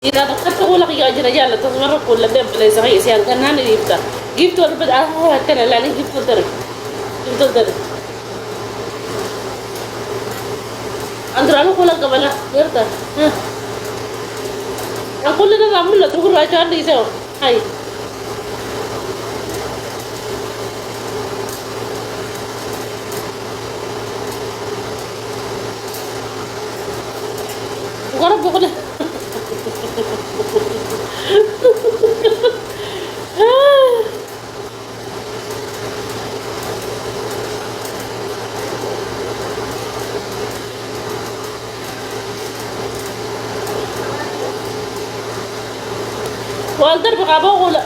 إذا فكرت أقول لك يا رجال تتمرق ولا دب ليس هي سيان كان هاني جبته جبت ولا بدأ هو هكذا لا جبت الدرب جبت الدرب عندنا أنا كلها قبلها يرتا أقول لنا رامل لا تقول راجع لي سوا هاي وقرب بقوله والدر بقابو ولا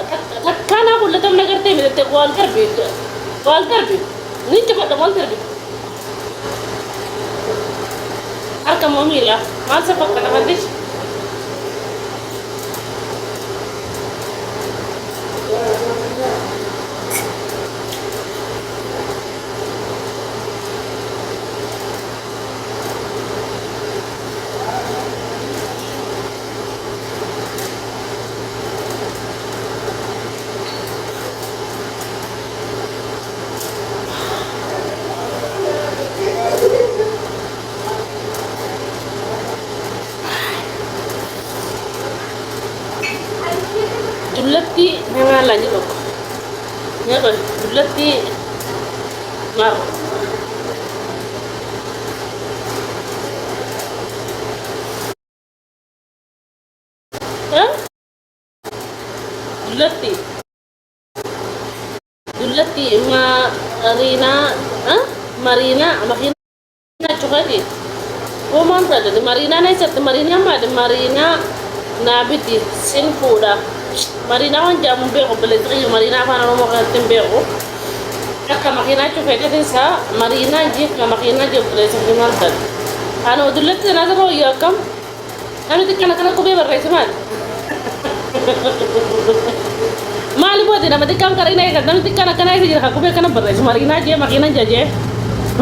كان أقول لك تم نقرتي من والدر بي والدر بي نيجي كده والدر بي أركب مميلة ما سبق كده فديش دلتي ما لا نجلوك يا أخي دلتي مر ها دلتي دلتي ما رينا ها مارينا مارينا شوكاتي هو ما أنت مارينا نيست مارينا ما مارينا نابتي سنفودا marina on jamu be ko bele tri marina fana no mo kan tembe ko ka makina to fete den sa marina ji ka makina je bele tri man tan ano dulet na ro ya kam ami tikana kana ko be barre samal mali bodi na mati kam karina ka dam tikana kana ji ka ko be kana barre marina je makina je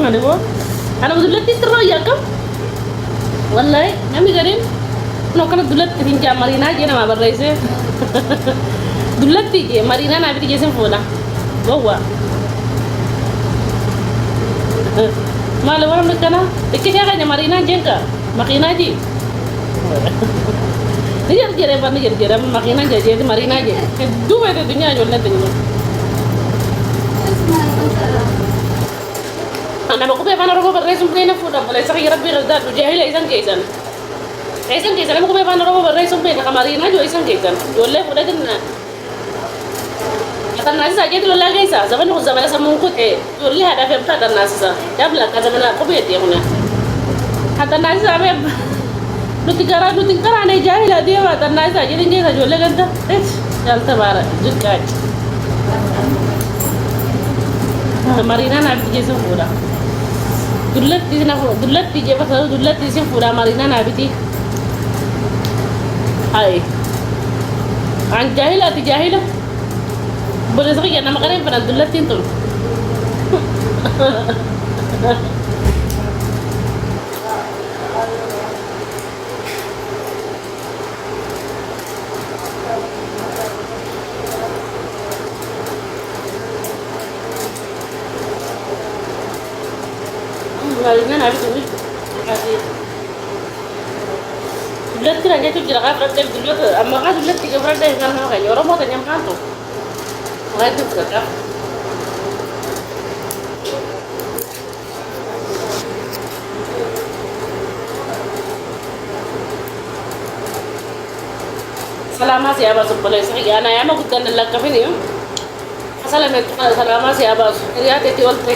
ano bo ano dulet ro ya kam wallahi ami garin no kana dulet tin ja marina je na barre se دلتي جي مارينا أنا بدي جسم فولا وهو ما لو أنا مكنا إكيد يا غني مارينا جنكا ماكينا جي نجار جري بان نجار جري ماكينا جي مارينا جي دو بيت الدنيا جولنا الدنيا أنا بقول بيفانا ربع بالرئيس مبين فولا بلا يسخي ربي غزال وجاهل إذا كيسان إذا كيسان أنا بقول بيفانا ربع بالرئيس مبين كمارينا جو إذا كيسان جولنا فولا دنا الناس أجد ولا جيسا زمان هو زمان سمون كده يقول لي هذا في بتاع الناس قبل كذا من قبيت يا هنا حتى الناس زمان لو تكرر أنا جاهل هذه ما الناس أجد جيسا يقول لك أنت إيش جالت بارا جكاج مارينا نبي جيسا فورا دلت تيجي بس دلت تيجي فورا مارينا نبي هاي عن جاهلة تجاهلة boleh sekali nama kalian pernah dulatin tuh Malingnya habis ini kasih dulatin aja tuh jelas kan dulat amma kan dulat 3 berat deh kan kayak orang mau tanya kan tuh Waduh, kakak. Selama siapa boleh sih ya, nah ya mau kita nelak kafin ya. Selama siapa, ya teti oltre.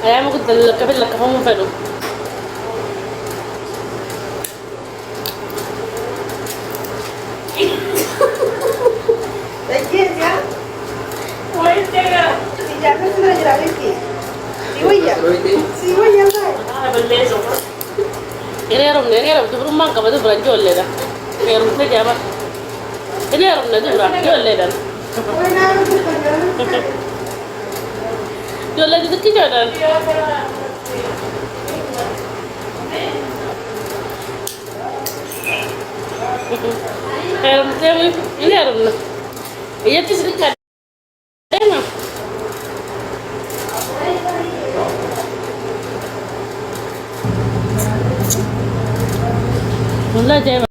Ayah mau kita nelak kafin lak kafin mufadu. Ini rum tu rumah kamu tu beranjol le dah. Ini rum tu jawab. Ini rum tu beranjol le dah. Jol le tu kicau dah. Heerumtee ini heerumna. Iyyatti sidikka deema. Wallahi deema.